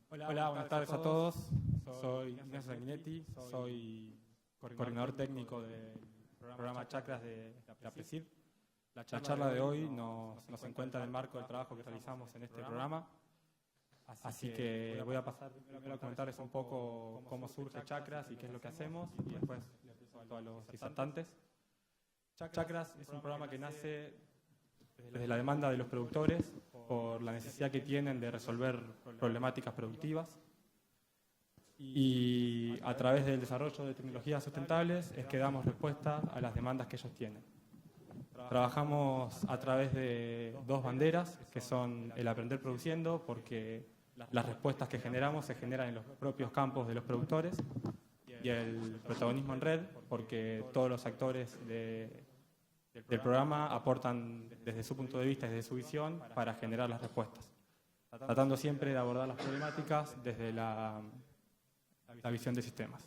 Hola, buenas tardes a todos. Soy Ignacio Sanguinetti, soy coordinador técnico del programa Chakras de la PRESID. La charla de hoy nos encuentra en el marco del trabajo que realizamos en este programa. Así que voy a pasar primero a comentarles un poco cómo surge Chakras y qué es lo que hacemos, y después les presento a los disertantes. Chakras es un programa que nace desde la demanda de los productores por la necesidad que tienen de resolver problemáticas productivas, y a través del desarrollo de tecnologías sustentables es que damos respuesta a las demandas que ellos tienen. Trabajamos a través de dos banderas, que son el aprender produciendo, porque las respuestas que generamos se generan en los propios campos de los productores, y el protagonismo en red, porque todos los actores del programa aportan desde su punto de vista, desde su visión, para generar las respuestas, tratando siempre de abordar las problemáticas desde la visión de sistemas.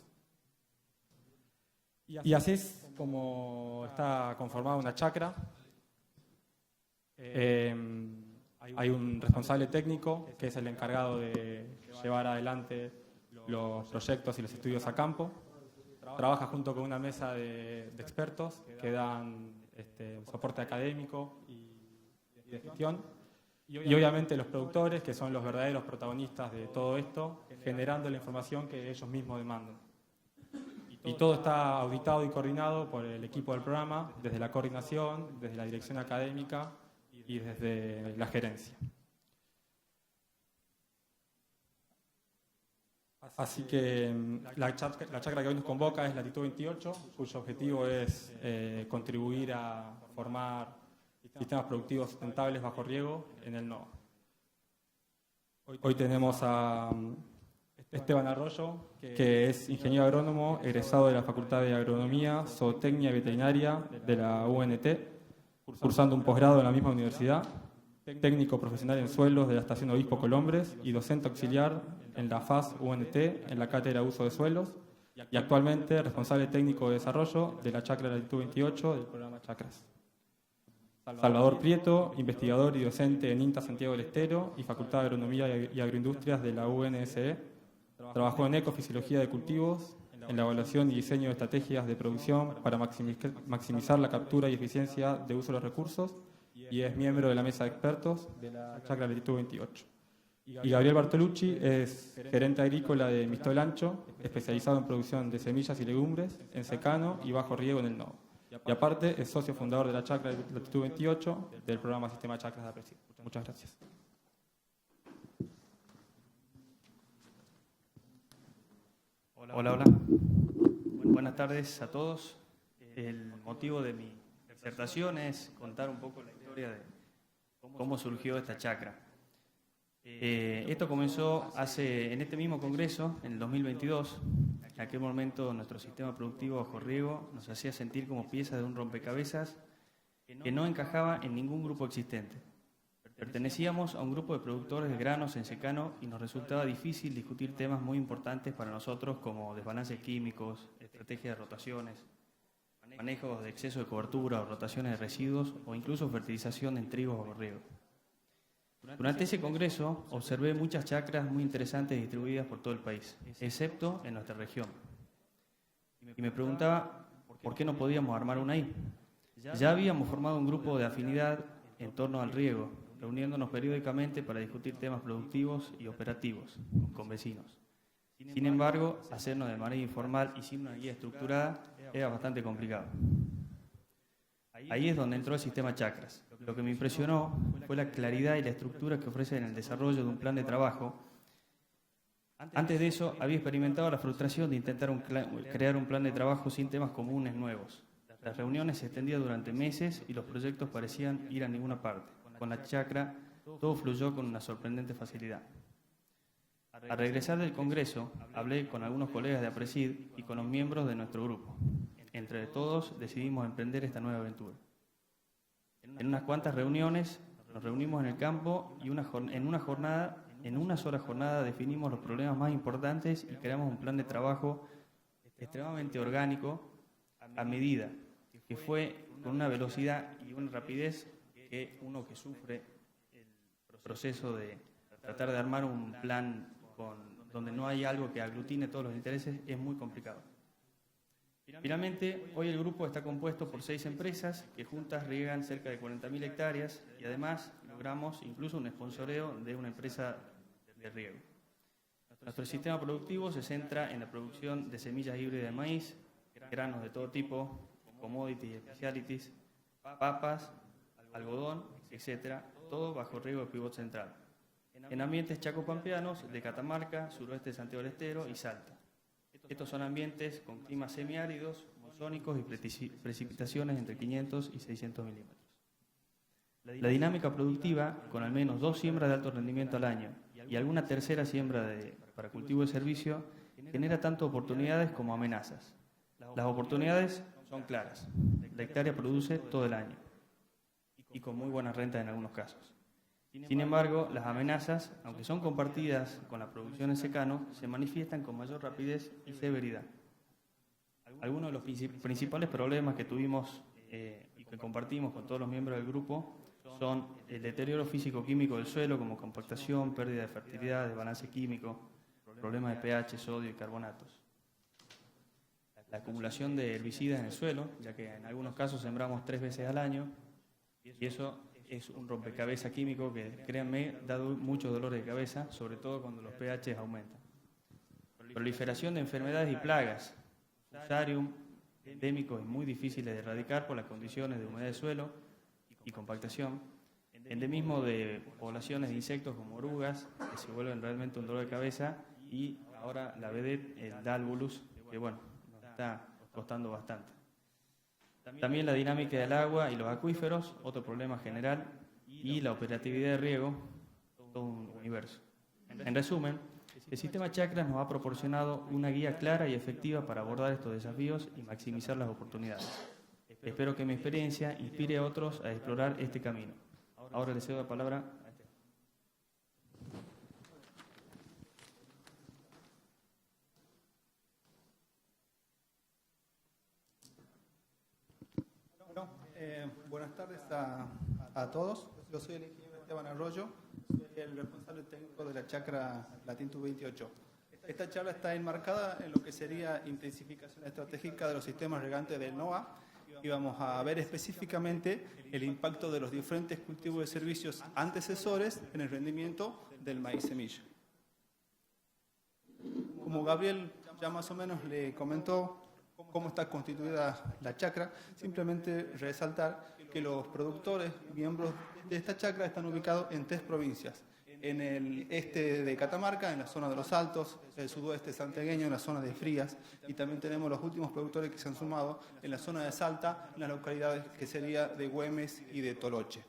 Y así es como está conformada una chacra. Hay un responsable técnico que es el encargado de llevar adelante los proyectos y los estudios a campo. Trabaja junto con una mesa de expertos que dan soporte académico y de gestión. Y obviamente los productores, que son los verdaderos protagonistas de todo esto, generando la información que ellos mismos demandan. Y todo está auditado y coordinado por el equipo del programa, desde la coordinación, desde la dirección académica y desde la gerencia. Así que la chacra que hoy nos convoca es Latitud 28, cuyo objetivo es contribuir a formar sistemas productivos sustentables bajo riego en el NOA. Hoy tenemos a Esteban Arroyo, que es ingeniero agrónomo, egresado de la Facultad de Agronomía, Zootecnia y Veterinaria de la UNT, cursando un posgrado en la misma universidad, técnico profesional en suelos de la Estación Obispo Colombres y docente auxiliar en la FAS UNT en la Cátedra de Uso de Suelos, y actualmente responsable técnico de desarrollo de la Chacra Latitud 28 del programa Chacras. Salvador Prieto, investigador y docente en INTA Santiago del Estero y Facultad de Agronomía y Agroindustrias de la UNSE. Trabajó en ecofisiología de cultivos, en la evaluación y diseño de estrategias de producción para maximizar la captura y eficiencia de uso de los recursos, y es miembro de la mesa de expertos de la Chacra Latitud 28. Y Gabriel Bartolucci es gerente agrícola de Mistol Ancho, especializado en producción de semillas y legumbres en secano y bajo riego en el NOA. Y aparte es socio fundador de la Chacra Latitud 28 del programa Sistema Chacras de la PRESID. Muchas gracias. Hola. Buenas tardes a todos. El motivo de mi disertación es contar un poco la historia de cómo surgió esta chacra. Esto comenzó en este mismo congreso, en el 2022. En aquel momento nuestro sistema productivo bajo riego nos hacía sentir como piezas de un rompecabezas que no encajaba en ningún grupo existente. Pertenecíamos a un grupo de productores de granos en secano y nos resultaba difícil discutir temas muy importantes para nosotros como desbalances químicos, estrategias de rotaciones, manejos de exceso de cobertura o rotaciones de residuos o incluso fertilización en trigos bajo riego. Durante ese congreso observé muchas chacras muy interesantes distribuidas por todo el país, excepto en nuestra región. Y me preguntaba por qué no podíamos armar una ahí. Ya habíamos formado un grupo de afinidad en torno al riego, reuniéndonos periódicamente para discutir temas productivos y operativos con vecinos. Sin embargo, hacernos de manera informal y sin una guía estructurada era bastante complicado. Ahí es donde entró el sistema Chacras. Lo que me impresionó fue la claridad y la estructura que ofrece en el desarrollo de un plan de trabajo. Antes de eso, había experimentado la frustración de intentar crear un plan de trabajo sin temas comunes nuevos. Las reuniones se extendían durante meses y los proyectos parecían ir a ninguna parte. Con la chacra, todo fluyó con una sorprendente facilidad. Al regresar del congreso, hablé con algunos colegas de APRESID y con los miembros de nuestro grupo. Entre todos decidimos emprender esta nueva aventura. En unas cuantas reuniones nos reunimos en el campo y en una sola jornada definimos los problemas más importantes y creamos un plan de trabajo extremadamente orgánico a medida, que fue con una velocidad y una rapidez que uno que sufre el proceso de tratar de armar un plan donde no hay algo que aglutine todos los intereses, es muy complicado. Finalmente, hoy el grupo está compuesto por 6 empresas que juntas riegan cerca de 40.000 hectáreas y además logramos incluso un sponsoreo de una empresa de riego. Nuestro sistema productivo se centra en la producción de semillas híbridas de maíz, granos de todo tipo, commodities y specialities, papas, algodón, etc., todo bajo riego de pivot central, en ambientes chacopampeanos de Catamarca, suroeste de Santiago del Estero y Salta. Estos son ambientes con climas semiáridos, monzónicos y precipitaciones entre 500 y 600 milímetros. La dinámica productiva, con al menos 2 siembras de alto rendimiento al año y alguna tercera siembra para cultivo de servicio, genera tanto oportunidades como amenazas. Las oportunidades son claras. La hectárea produce todo el año y con muy buenas rentas en algunos casos. Sin embargo, las amenazas, aunque son compartidas con la producción en secano, se manifiestan con mayor rapidez y severidad. Algunos de los principales problemas que tuvimos y que compartimos con todos los miembros del grupo son el deterioro físico-químico del suelo, como compactación, pérdida de fertilidad, desbalance químico, problemas de pH, sodio y carbonatos. La acumulación de herbicidas en el suelo, ya que en algunos casos sembramos 3 veces al año, y eso es un rompecabezas químico que, créanme, da mucho dolor de cabeza, sobre todo cuando los pH aumentan. Proliferación de enfermedades y plagas, fusarium, endémicos y muy difíciles de erradicar por las condiciones de humedad de suelo y compactación, endemismo de poblaciones de insectos como orugas, que se vuelven realmente un dolor de cabeza, y ahora la vedette, el Dalvolus, que bueno, nos está costando bastante. También la dinámica del agua y los acuíferos, otro problema general, y la operatividad de riego, todo un universo. En resumen, el sistema Chacras nos ha proporcionado una guía clara y efectiva para abordar estos desafíos y maximizar las oportunidades. Espero que mi experiencia inspire a otros a explorar este camino. Ahora le cedo la palabra a Esteban. Buenas tardes a todos. Yo soy el ingeniero Esteban Arroyo, soy el responsable técnico de la chacra Latintu 28. Esta charla está enmarcada en lo que sería intensificación estratégica de los sistemas regantes del NOA, y vamos a ver específicamente el impacto de los diferentes cultivos de servicios antecesores en el rendimiento del maíz semilla. Como Gabriel ya más o menos le comentó cómo está constituida la chacra, simplemente resaltar que los productores miembros de esta chacra están ubicados en 3 provincias. En el este de Catamarca, en la zona de los Altos, el sudoeste santiagueño, en la zona de Frías, y también tenemos los últimos productores que se han sumado en la zona de Salta, en las localidades que sería de Güemes y de Toloche.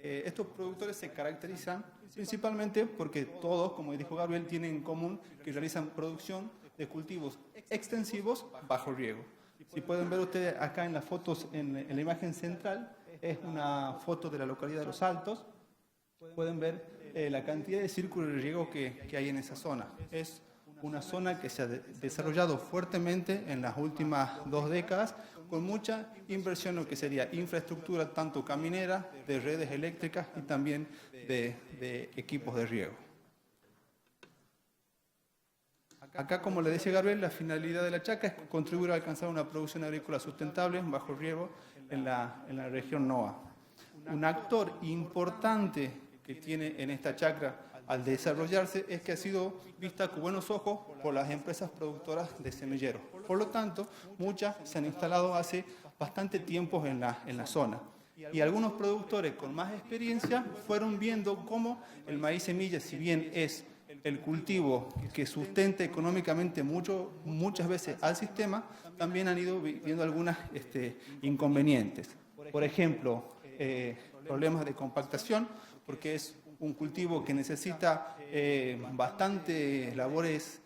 Estos productores se caracterizan principalmente porque todos, como dijo Gabriel, tienen en común que realizan producción de cultivos extensivos bajo riego. Si pueden ver ustedes acá en las fotos, en la imagen central, es una foto de la localidad de Los Altos. Pueden ver la cantidad de círculos de riego que hay en esa zona. Es una zona que se ha desarrollado fuertemente en las últimas 2 décadas, con mucha inversión en lo que sería infraestructura, tanto caminera, de redes eléctricas y también de equipos de riego. Acá, como le decía Gabriel, la finalidad de la chacra es contribuir a alcanzar una producción agrícola sustentable bajo riego en la región NOA. Un actor importante que tiene en esta chacra al desarrollarse es que ha sido vista con buenos ojos por las empresas productoras de semilleros. Por lo tanto, muchas se han instalado hace bastante tiempo en la zona. Y algunos productores con más experiencia fueron viendo cómo el maíz semilla, si bien es el cultivo que sustenta económicamente muchas veces al sistema, también han ido viendo algunos inconvenientes. Por ejemplo, problemas de compactación, porque es un cultivo que necesita bastante labores,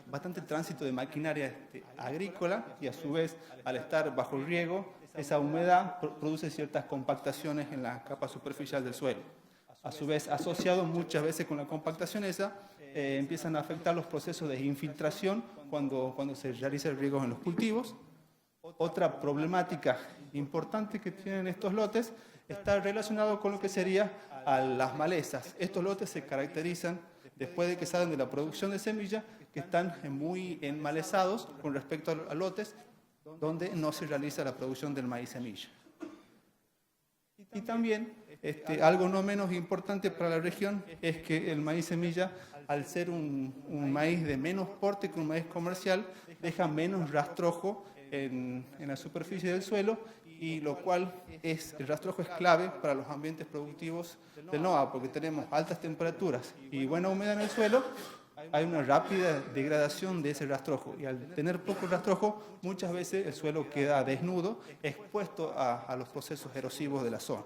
bastante tránsito de maquinaria agrícola, y a su vez, al estar bajo riego, esa humedad produce ciertas compactaciones en la capa superficial del suelo. A su vez, asociado muchas veces con la compactación esa, empiezan a afectar los procesos de infiltración cuando se realiza el riego en los cultivos. Otra problemática importante que tienen estos lotes está relacionado con lo que sería a las malezas. Estos lotes se caracterizan, después de que salen de la producción de semilla, que están muy enmalezados con respecto a lotes donde no se realiza la producción del maíz semilla. Y también, algo no menos importante para la región es que el maíz semilla, al ser un maíz de menos porte que un maíz comercial, deja menos rastrojo en la superficie del suelo, y lo cual el rastrojo es clave para los ambientes productivos del NOA, porque tenemos altas temperaturas y buena humedad en el suelo. Hay una rápida degradación de ese rastrojo, y al tener poco rastrojo, muchas veces el suelo queda desnudo, expuesto a los procesos erosivos de la zona.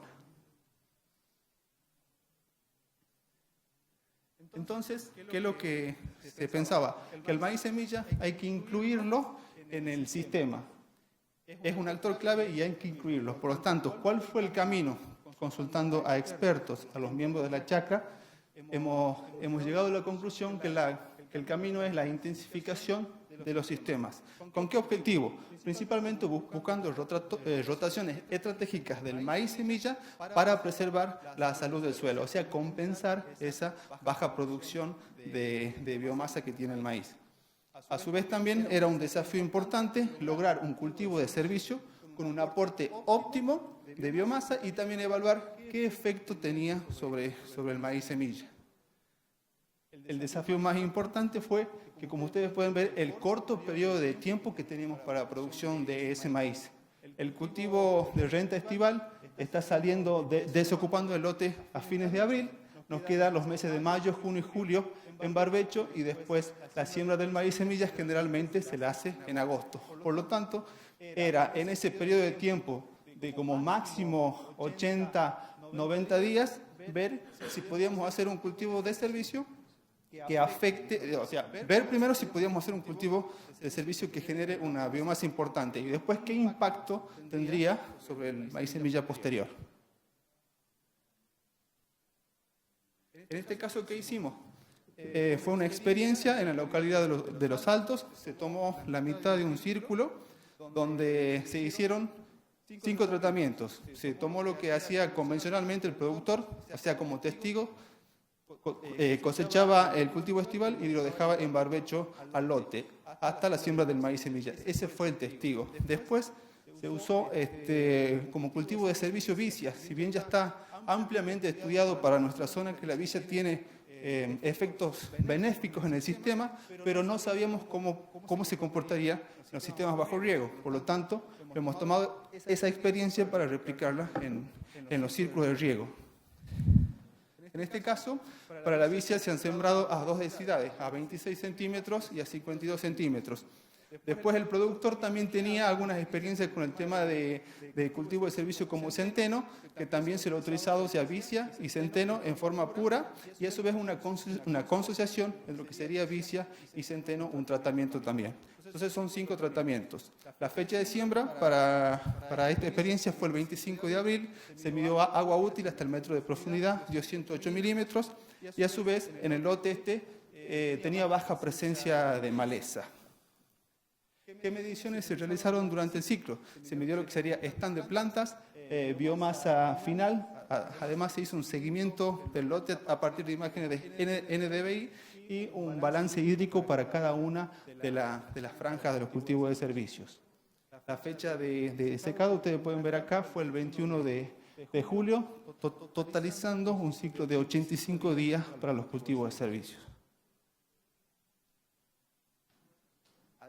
Entonces, ¿qué es lo que se pensaba? Que el maíz semilla hay que incluirlo en el sistema. Es un actor clave y hay que incluirlo. Por lo tanto, ¿cuál fue el camino? Consultando a expertos, a los miembros de la chacra, hemos llegado a la conclusión que el camino es la intensificación de los sistemas. ¿Con qué objetivo? Principalmente buscando rotaciones estratégicas del maíz semilla para preservar la salud del suelo, o sea, compensar esa baja producción de biomasa que tiene el maíz. A su vez, también era un desafío importante lograr un cultivo de servicio con un aporte óptimo de biomasa, y también evaluar qué efecto tenía sobre el maíz semilla. El desafío más importante fue que, como ustedes pueden ver, el corto periodo de tiempo que tenemos para la producción de ese maíz. El cultivo de renta estival está saliendo, desocupando el lote a fines de abril. Nos quedan los meses de mayo, junio y julio en barbecho, y después la siembra del maíz semillas generalmente se la hace en agosto. Por lo tanto, era en ese periodo de tiempo de como máximo 80, 90 días, ver si podíamos hacer un cultivo de servicio que afecte, o sea, ver primero si podíamos hacer un cultivo de servicio que genere una biomasa importante, y después qué impacto tendría sobre el maíz semilla posterior. En este caso, ¿qué hicimos? Fue una experiencia en la localidad de Los Altos. Se tomó la mitad de un círculo donde se hicieron 5 tratamientos. Se tomó lo que hacía convencionalmente el productor, hacía como testigo, cosechaba el cultivo estival y lo dejaba en barbecho al lote hasta la siembra del maíz semilla. Ese fue el testigo. Después se usó como cultivo de servicio vicia. Si bien ya está ampliamente estudiado para nuestra zona que la vicia tiene efectos benéficos en el sistema, pero no sabíamos cómo se comportaría en los sistemas bajo riego. Por lo tanto, hemos tomado esa experiencia para replicarla en los círculos de riego. En este caso, para la vicia se han sembrado a 2 densidades, a 26 centímetros y a 52 centímetros. Después el productor también tenía algunas experiencias con el tema de cultivo de servicio como centeno, que también se lo ha utilizado hacia vicia y centeno en forma pura, y a su vez una consociación entre lo que sería vicia y centeno, un tratamiento también. Entonces son 5 tratamientos. La fecha de siembra para esta experiencia fue el 25 de abril, se midió agua útil hasta el metro de profundidad, dio 108 milímetros, y a su vez en el lote tenía baja presencia de maleza. ¿Qué mediciones se realizaron durante el ciclo? Se midió lo que sería stand de plantas, biomasa final. Además se hizo un seguimiento del lote a partir de imágenes de NDVI y un balance hídrico para cada una de las franjas de los cultivos de servicios. La fecha de secado, ustedes pueden ver acá, fue el 21 de julio, totalizando un ciclo de 85 días para los cultivos de servicios.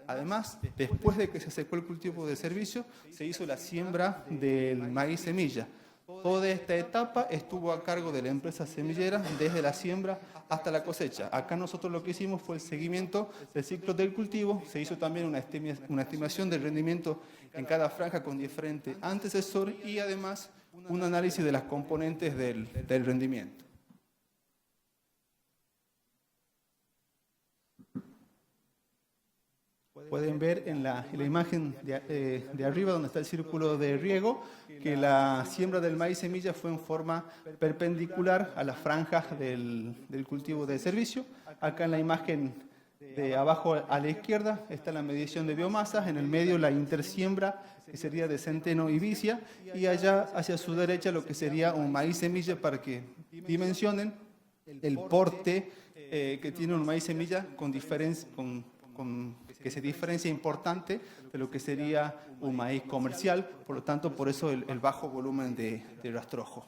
Además, después de que se secó el cultivo de servicio, se hizo la siembra del maíz semilla. Toda esta etapa estuvo a cargo de la empresa semillera desde la siembra hasta la cosecha. Acá nosotros lo que hicimos fue el seguimiento del ciclo del cultivo. Se hizo también una estimación del rendimiento en cada franja con diferente antecesor, y además un análisis de las componentes del rendimiento. Pueden ver en la imagen de arriba, donde está el círculo de riego, que la siembra del maíz semilla fue en forma perpendicular a las franjas del cultivo de servicio. Acá en la imagen De abajo a la izquierda está la medición de biomasas, en el medio la intersiembra, que sería de centeno y vicia, y allá hacia su derecha lo que sería un maíz semilla, para que dimensionen el porte que tiene un maíz semilla que se diferencia importante de lo que sería un maíz comercial, por lo tanto por eso el bajo volumen de rastrojo.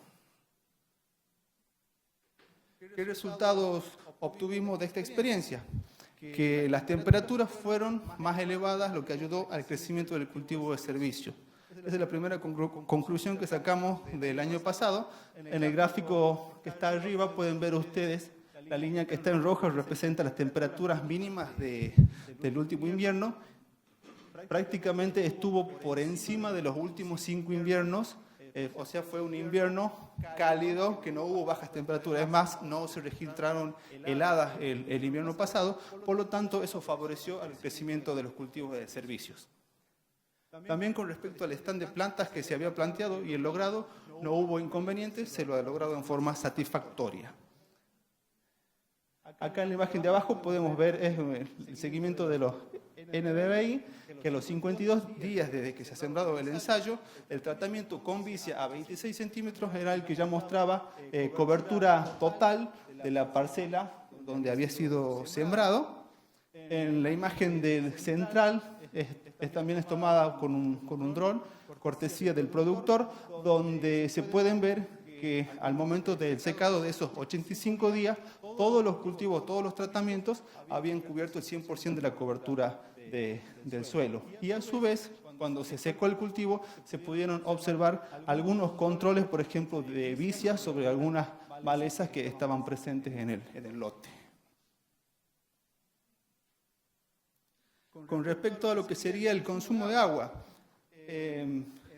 ¿Qué resultados obtuvimos de esta experiencia? Que las temperaturas fueron más elevadas, lo que ayudó al crecimiento del cultivo de servicio. Esa es la primera conclusión que sacamos del año pasado. En el gráfico que está arriba pueden ver ustedes, la línea que está en rojo representa las temperaturas mínimas del último invierno. Prácticamente estuvo por encima de los últimos 5 inviernos, o sea, fue un invierno cálido, que no hubo bajas temperaturas. Es más, no se registraron heladas el invierno pasado, por lo tanto, eso favoreció al crecimiento de los cultivos de servicios. También con respecto al stand de plantas que se había planteado y el logrado, no hubo inconvenientes, se lo ha logrado en forma satisfactoria. Acá en la imagen de abajo podemos ver el seguimiento de los NDVI, que a los 52 días desde que se ha sembrado el ensayo, el tratamiento con vicia a 26 centímetros era el que ya mostraba cobertura total de la parcela donde había sido sembrado. En la imagen del central también es tomada con un dron, cortesía del productor, donde se pueden ver que al momento del secado de esos 85 días, todos los cultivos, todos los tratamientos habían cubierto el 100% de la cobertura del suelo. Y a su vez, cuando se secó el cultivo, se pudieron observar algunos controles, por ejemplo, de vicia sobre algunas malezas que estaban presentes en el lote. Con respecto a lo que sería el consumo de agua,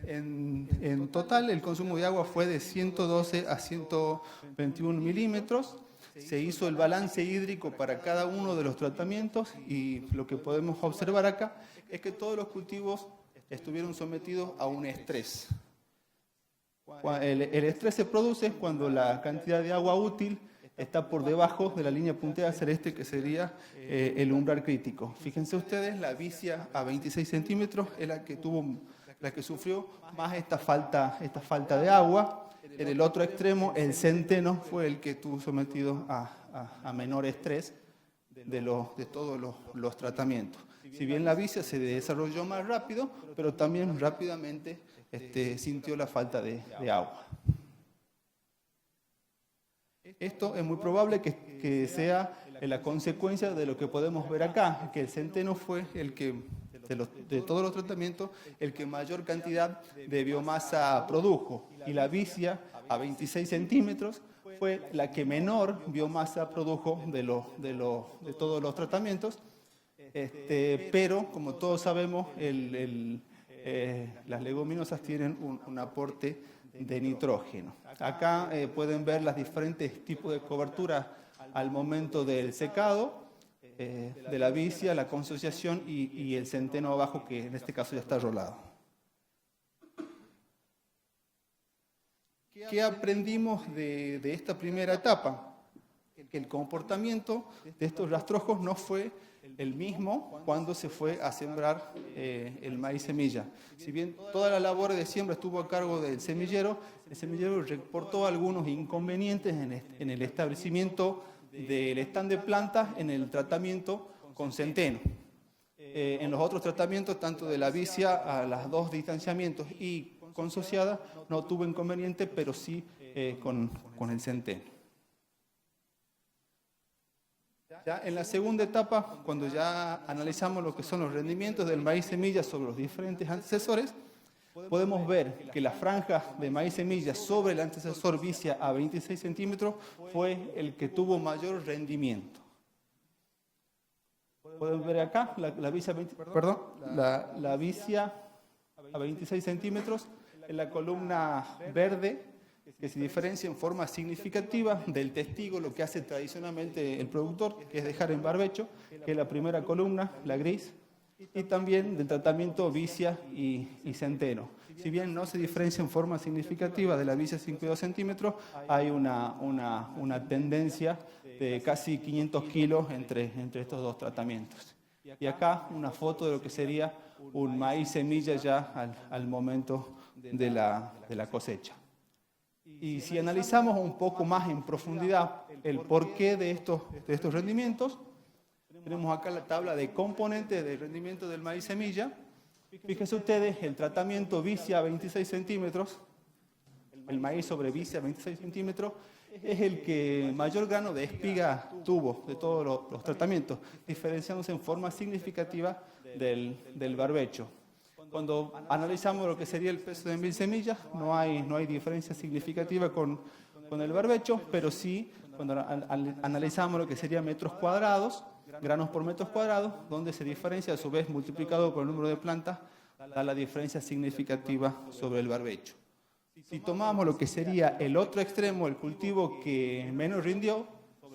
en total el consumo de agua fue de 112 a 121 milímetros. Se hizo el balance hídrico para cada uno de los tratamientos y lo que podemos observar acá es que todos los cultivos estuvieron sometidos a un estrés. El estrés se produce cuando la cantidad de agua útil está por debajo de la línea punteada celeste, que sería el umbral crítico. Fíjense ustedes, la vicia a 26 centímetros es la que sufrió más esta falta de agua. En el otro extremo, el centeno fue el que estuvo sometido a menor estrés de todos los tratamientos. Si bien la vicia se desarrolló más rápido, pero también rápidamente sintió la falta de agua. Esto es muy probable que sea la consecuencia de lo que podemos ver acá, que el centeno fue el que, de todos los tratamientos, el que mayor cantidad de biomasa produjo, y la vicia a 26 centímetros fue la que menor biomasa produjo de todos los tratamientos, pero como todos sabemos, las leguminosas tienen un aporte de nitrógeno. Acá pueden ver los diferentes tipos de cobertura al momento del secado, de la vicia, la consociación y el centeno abajo, que en este caso ya está rolado. ¿Qué aprendimos de esta primera etapa? Que el comportamiento de estos rastrojos no fue el mismo cuando se fue a sembrar el maíz semilla. Si bien toda la labor de siembra estuvo a cargo del semillero, el semillero reportó algunos inconvenientes en el establecimiento del stand de plantas, en el tratamiento con centeno. En los otros tratamientos, tanto de la vicia a los 2 distanciamientos y consociada, no tuvo inconveniente, pero sí con el centeno. Ya en la segunda etapa, cuando ya analizamos lo que son los rendimientos del maíz semilla sobre los diferentes antecesores, podemos ver que la franja de maíz semilla sobre el antecesor vicia a 26 centímetros fue el que tuvo mayor rendimiento. Pueden ver acá la vicia a 26 centímetros en la columna verde, que se diferencia en forma significativa del testigo, lo que hace tradicionalmente el productor, que es dejar en barbecho, que es la primera columna, la gris, y también del tratamiento vicia y centeno. Si bien no se diferencia en forma significativa de la vicia 52 centímetros, hay una tendencia de casi 500 kilos entre estos dos tratamientos. Y acá una foto de lo que sería un maíz semilla ya al momento de la cosecha. Y si analizamos un poco más en profundidad el porqué de estos rendimientos, tenemos acá la tabla de componentes de rendimiento del maíz semilla. Fíjense ustedes, el tratamiento vicia a 26 centímetros, el maíz sobre vicia a 26 centímetros, es el que mayor grano de espiga tuvo de todos los tratamientos, diferenciándose en forma significativa del barbecho. Cuando analizamos lo que sería el peso de 1000 semillas, no hay diferencia significativa con el barbecho, pero sí cuando analizamos lo que sería metros cuadrados, granos por metros cuadrados, donde se diferencia a su vez multiplicado por el número de plantas, da la diferencia significativa sobre el barbecho. Si tomamos lo que sería el otro extremo, el cultivo que menos rindió,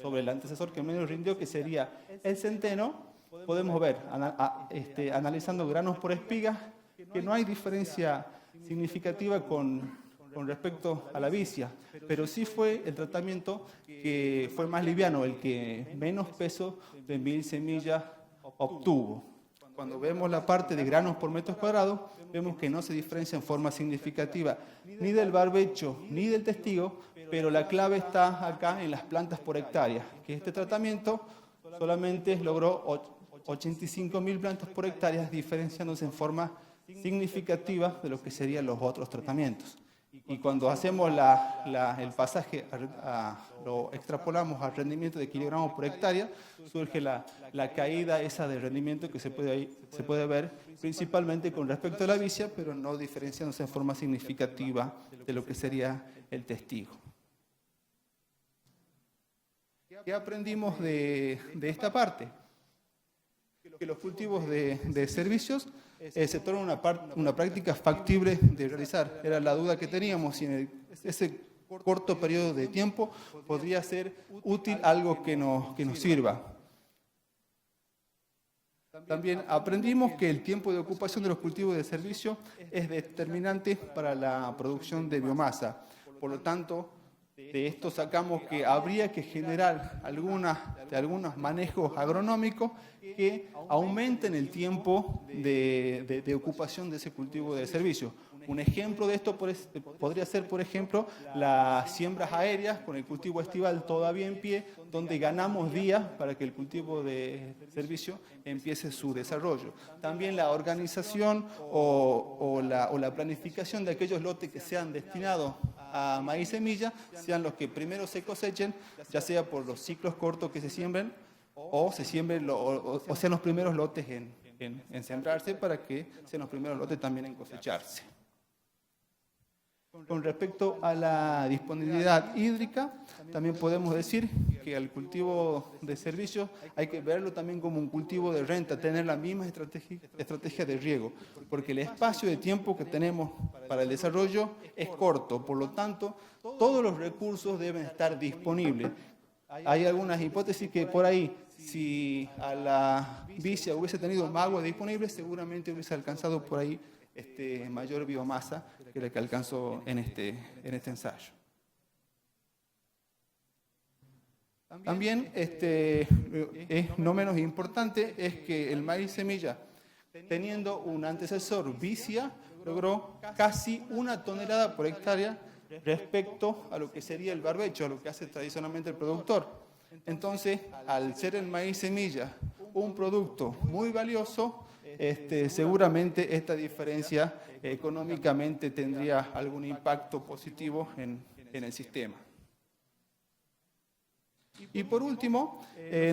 sobre el antecesor que menos rindió, que sería el centeno, podemos ver, analizando granos por espiga, que no hay diferencia significativa con respecto a la vicia, pero sí fue el tratamiento que fue más liviano, el que menos peso de 1000 semillas obtuvo. Cuando vemos la parte de granos por metros cuadrados, vemos que no se diferencia en forma significativa ni del barbecho ni del testigo, pero la clave está acá en las plantas por hectárea, que este tratamiento solamente logró 85.000 plantas por hectárea, diferenciándose en forma significativa de lo que serían los otros tratamientos. Y cuando hacemos el pasaje, lo extrapolamos al rendimiento de kilogramos por hectárea, surge la caída esa de rendimiento que se puede ver principalmente con respecto a la vicia, pero no diferenciándose en forma significativa de lo que sería el testigo. ¿Qué aprendimos de esta parte? Que los cultivos de servicios se tornan una práctica factible de realizar. Era la duda que teníamos, si en ese corto periodo de tiempo podría ser útil algo que nos sirva. También aprendimos que el tiempo de ocupación de los cultivos de servicio es determinante para la producción de biomasa. Por lo tanto, de esto sacamos que habría que generar algunos manejos agronómicos que aumenten el tiempo de ocupación de ese cultivo de servicio. Un ejemplo de esto podría ser, por ejemplo, las siembras aéreas con el cultivo estival todavía en pie, donde ganamos días para que el cultivo de servicio empiece su desarrollo. También la organización o la planificación de aquellos lotes que sean destinados a maíz semilla, sean los que primero se cosechen, ya sea por los ciclos cortos que se siembren, o sean los primeros lotes en sembrarse, para que sean los primeros lotes también en cosecharse. Con respecto a la disponibilidad hídrica, también podemos decir que al cultivo de servicios hay que verlo también como un cultivo de renta, tener la misma estrategia de riego, porque el espacio de tiempo que tenemos para el desarrollo es corto, por lo tanto, todos los recursos deben estar disponibles. Hay algunas hipótesis que por ahí, si a la vicia hubiese tenido más agua disponible, seguramente hubiese alcanzado por ahí mayor biomasa que la que alcanzó en este ensayo. También, no menos importante, es que el maíz semilla, teniendo un antecesor vicia, logró casi 1 tonelada por hectárea respecto a lo que sería el barbecho, a lo que hace tradicionalmente el productor. Entonces, al ser el maíz semilla un producto muy valioso, seguramente esta diferencia económicamente tendría algún impacto positivo en el sistema. Y por último,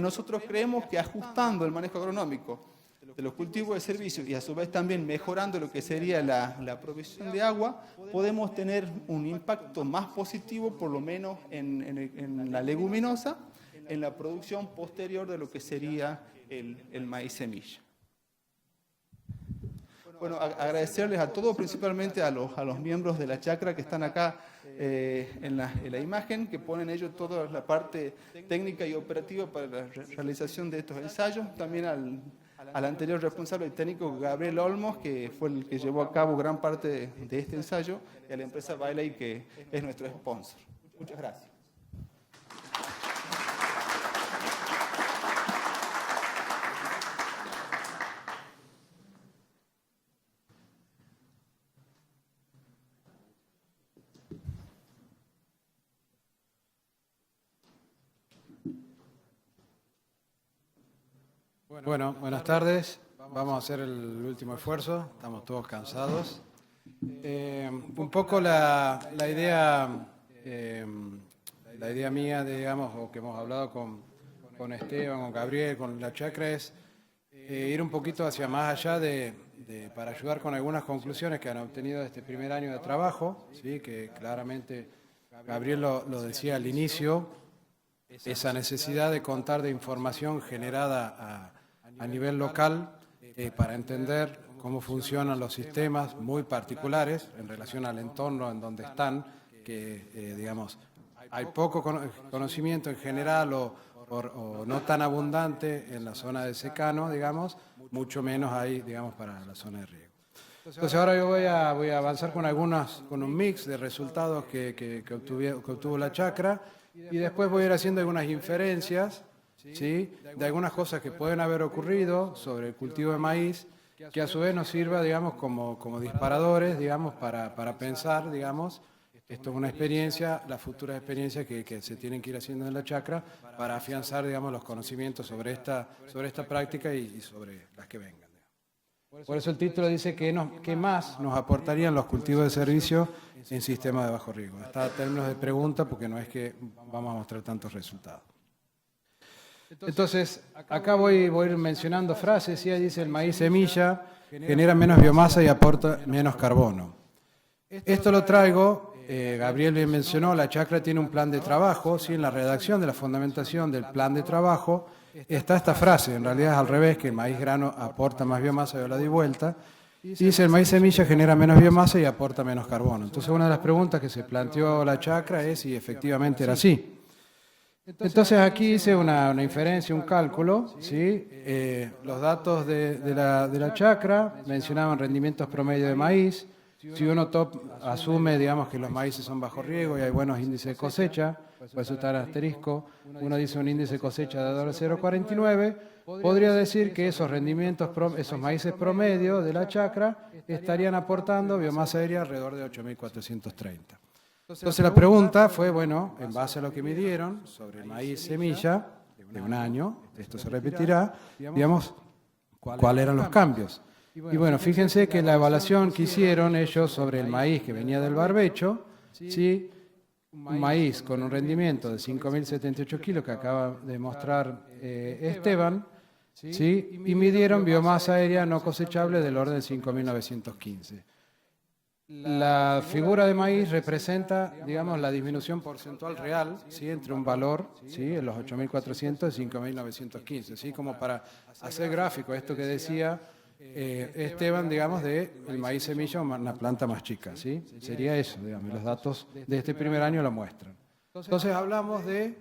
nosotros creemos que ajustando el manejo agronómico de los cultivos de servicio y a su vez también mejorando lo que sería la provisión de agua, podemos tener un impacto más positivo, por lo menos en la leguminosa, en la producción posterior de lo que sería el maíz semilla. Bueno, agradecerles a todos, principalmente a los miembros de la chacra que están acá en la imagen, que ponen ellos toda la parte técnica y operativa para la realización de estos ensayos. También al anterior responsable técnico, Gabriel Olmos, que fue el que llevó a cabo gran parte de este ensayo, y a la empresa Bailey, que es nuestro sponsor. Muchas gracias. Bueno, buenas tardes. Vamos a hacer el último esfuerzo. Estamos todos cansados. Un poco la idea mía, digamos, o que hemos hablado con Esteban, con Gabriel, con la chacra, es ir un poquito hacia más allá para ayudar con algunas conclusiones que han obtenido de este primer año de trabajo, ¿sí? Que claramente Gabriel lo decía al inicio, esa necesidad de contar de información generada a nivel local para entender cómo funcionan los sistemas muy particulares en relación al entorno en donde están, que digamos hay poco conocimiento en general o no tan abundante en la zona de secano, digamos, mucho menos hay, digamos, para la zona de riego. Entonces ahora yo voy a avanzar con un mix de resultados que obtuvo la chacra, y después voy a ir haciendo algunas inferencias, ¿sí?, de algunas cosas que pueden haber ocurrido sobre el cultivo de maíz, que a su vez nos sirva, digamos, como disparadores, digamos, para pensar, digamos, esto es una experiencia, las futuras experiencias que se tienen que ir haciendo en la chacra para afianzar, digamos, los conocimientos sobre esta práctica y sobre las que vengan. Por eso el título dice ¿qué más nos aportarían los cultivos de servicio en sistemas de bajo riesgo? Está a términos de pregunta porque no es que vamos a mostrar tantos resultados. Entonces, acá voy a ir mencionando frases. Ya dice: el maíz semilla genera menos biomasa y aporta menos carbono. Esto lo traigo, Gabriel bien mencionó, la chacra tiene un plan de trabajo, ¿sí? En la redacción de la fundamentación del plan de trabajo está esta frase, en realidad es al revés, que el maíz grano aporta más biomasa, yo la di vuelta, y dice: el maíz semilla genera menos biomasa y aporta menos carbono. Entonces una de las preguntas que se planteó la chacra es si efectivamente era así. Entonces aquí hice una inferencia, un cálculo, ¿sí? Los datos de la chacra mencionaban rendimientos promedio de maíz. Si uno asume, digamos, que los maíces son bajo riego y hay buenos índices de cosecha, puede estar asterisco, uno dice un índice de cosecha de 0,49, podría decir que esos rendimientos, esos maíces promedio de la chacra estarían aportando biomasa aérea alrededor de 8.430. Entonces la pregunta fue, bueno, en base a lo que midieron sobre el maíz semilla de un año, esto se repetirá, digamos, ¿cuáles eran los cambios? Y bueno, fíjense que la evaluación que hicieron ellos sobre el maíz que venía del barbecho, ¿sí? Un maíz con un rendimiento de 5.078 kilos que acaba de mostrar Esteban, ¿sí? Y midieron biomasa aérea no cosechable del orden de 5.915. La figura de maíz representa, digamos, la disminución porcentual real, ¿sí? Entre un valor, ¿sí? En los 8.400 y 5.915, ¿sí? Como para hacer gráfico esto que decía Esteban, digamos, de el maíz semilla, una planta más chica, ¿sí? Sería eso, digamos, los datos de este primer año lo muestran. Entonces hablamos de